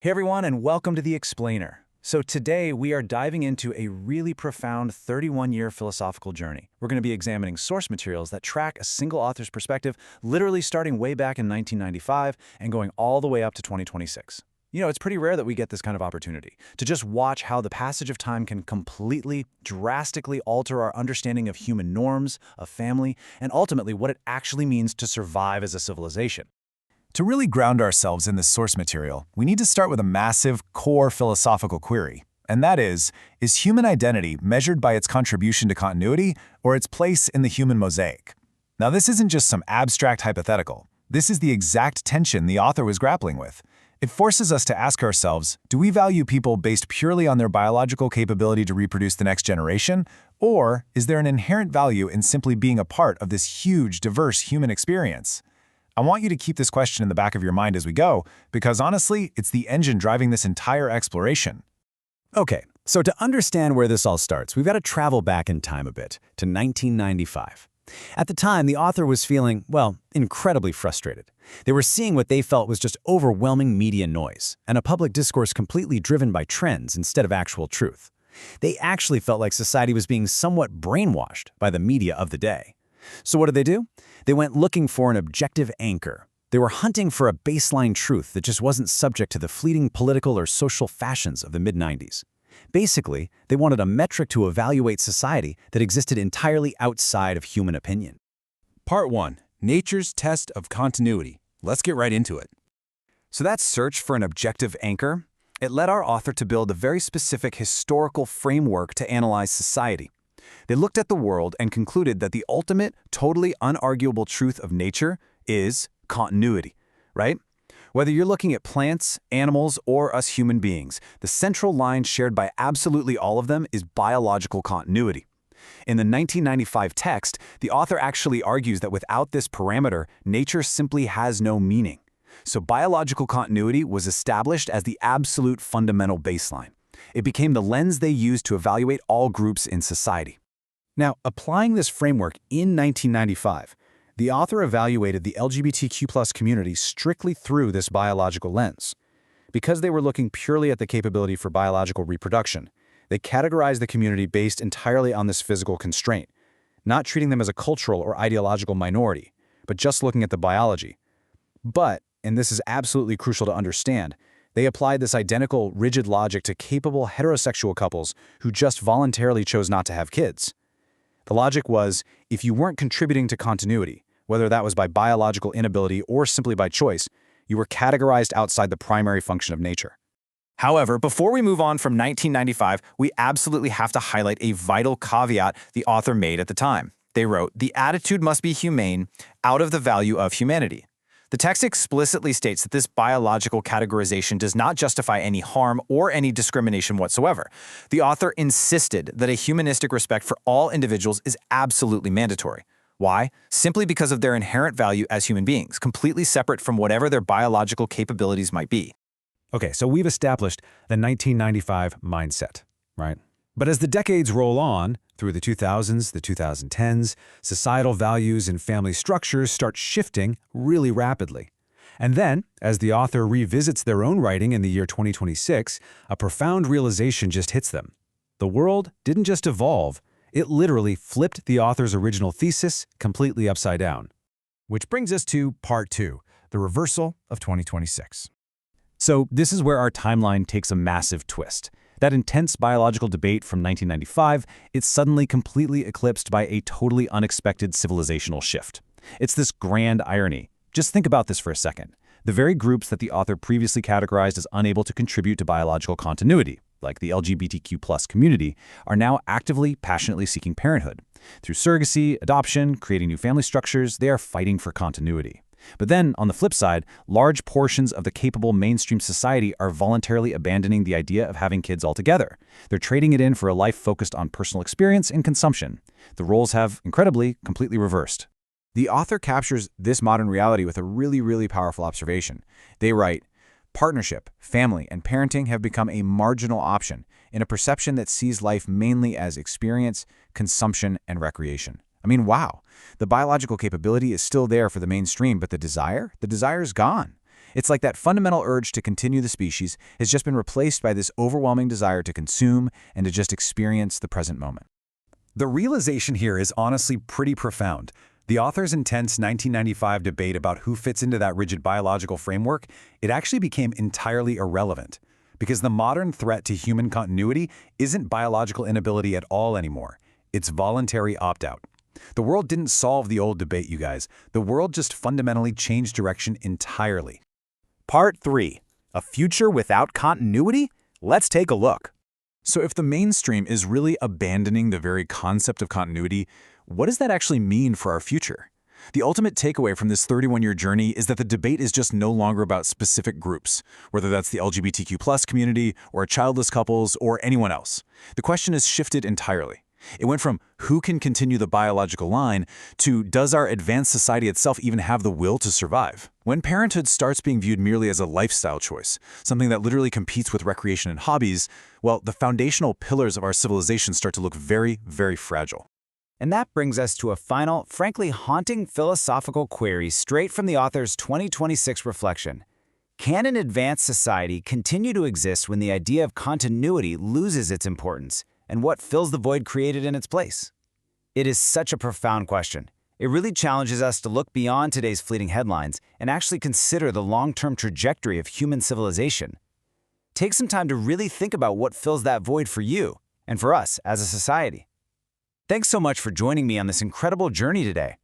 Hey everyone, and welcome to The Explainer. So today we are diving into a really profound 31-year philosophical journey. We're going to be examining source materials that track a single author's perspective, literally starting way back in 1995 and going all the way up to 2026. You know, it's pretty rare that we get this kind of opportunity, to just watch how the passage of time can completely, drastically alter our understanding of human norms, of family, and ultimately what it actually means to survive as a civilization. To really ground ourselves in this source material, we need to start with a massive, core philosophical query. And that is human identity measured by its contribution to continuity or its place in the human mosaic? Now, this isn't just some abstract hypothetical. This is the exact tension the author was grappling with. It forces us to ask ourselves, do we value people based purely on their biological capability to reproduce the next generation? Or is there an inherent value in simply being a part of this huge, diverse human experience? I want you to keep this question in the back of your mind as we go, because honestly, it's the engine driving this entire exploration. Okay, so to understand where this all starts, we've got to travel back in time a bit, to 1995. At the time, the author was feeling, well, incredibly frustrated. They were seeing what they felt was just overwhelming media noise, and a public discourse completely driven by trends instead of actual truth. They actually felt like society was being somewhat brainwashed by the media of the day. So what did they do? They went looking for an objective anchor. They were hunting for a baseline truth that just wasn't subject to the fleeting political or social fashions of the mid-90s. Basically, they wanted a metric to evaluate society that existed entirely outside of human opinion. Part 1. Nature's Test of Continuity. Let's get right into it. So that search for an objective anchor, it led our author to build a very specific historical framework to analyze society. They looked at the world and concluded that the ultimate, totally unarguable truth of nature is continuity, right? Whether you're looking at plants, animals, or us human beings, the central line shared by absolutely all of them is biological continuity. In the 1995 text, the author actually argues that without this parameter, nature simply has no meaning. So biological continuity was established as the absolute fundamental baseline. It became the lens they used to evaluate all groups in society. Now, applying this framework in 1995, the author evaluated the LGBTQ+ community strictly through this biological lens. Because they were looking purely at the capability for biological reproduction, they categorized the community based entirely on this physical constraint, not treating them as a cultural or ideological minority, but just looking at the biology. But, and this is absolutely crucial to understand, they applied this identical, rigid logic to capable heterosexual couples who just voluntarily chose not to have kids. The logic was, if you weren't contributing to continuity, whether that was by biological inability or simply by choice, you were categorized outside the primary function of nature. However, before we move on from 1995, we absolutely have to highlight a vital caveat the author made at the time. They wrote, "The attitude must be humane, out of the value of humanity." The text explicitly states that this biological categorization does not justify any harm or any discrimination whatsoever. The author insisted that a humanistic respect for all individuals is absolutely mandatory. Why? Simply because of their inherent value as human beings, completely separate from whatever their biological capabilities might be. Okay, so we've established the 1995 mindset, right? But as the decades roll on, through the 2000s, the 2010s, societal values and family structures start shifting really rapidly. And then, as the author revisits their own writing in the year 2026, a profound realization just hits them. The world didn't just evolve, it literally flipped the author's original thesis completely upside down. Which brings us to Part 2, the reversal of 2026. So this is where our timeline takes a massive twist. That intense biological debate from 1995, it's suddenly completely eclipsed by a totally unexpected civilizational shift. It's this grand irony. Just think about this for a second. The very groups that the author previously categorized as unable to contribute to biological continuity, like the LGBTQ+ community, are now actively, passionately seeking parenthood. Through surrogacy, adoption, creating new family structures, they are fighting for continuity. But then, on the flip side, large portions of the capable mainstream society are voluntarily abandoning the idea of having kids altogether. They're trading it in for a life focused on personal experience and consumption. The roles have, incredibly, completely reversed. The author captures this modern reality with a really powerful observation. They write, "Partnership, family, and parenting have become a marginal option in a perception that sees life mainly as experience, consumption, and recreation." I mean, wow. The biological capability is still there for the mainstream, but the desire is gone. It's like that fundamental urge to continue the species has just been replaced by this overwhelming desire to consume and to just experience the present moment. The realization here is honestly pretty profound. The author's intense 1995 debate about who fits into that rigid biological framework, it actually became entirely irrelevant. Because the modern threat to human continuity isn't biological inability at all anymore. It's voluntary opt-out. The world didn't solve the old debate, you guys. The world just fundamentally changed direction entirely. Part 3. A future without continuity? Let's take a look. So if the mainstream is really abandoning the very concept of continuity, what does that actually mean for our future? The ultimate takeaway from this 31-year journey is that the debate is just no longer about specific groups, whether that's the LGBTQ+ community or childless couples or anyone else. The question has shifted entirely. It went from who can continue the biological line to does our advanced society itself even have the will to survive? When parenthood starts being viewed merely as a lifestyle choice, something that literally competes with recreation and hobbies, well, the foundational pillars of our civilization start to look very, very fragile. And that brings us to a final, frankly haunting philosophical query straight from the author's 2026 reflection. Can an advanced society continue to exist when the idea of continuity loses its importance? And what fills the void created in its place? It is such a profound question. It really challenges us to look beyond today's fleeting headlines and actually consider the long-term trajectory of human civilization. Take some time to really think about what fills that void for you and for us as a society. Thanks so much for joining me on this incredible journey today.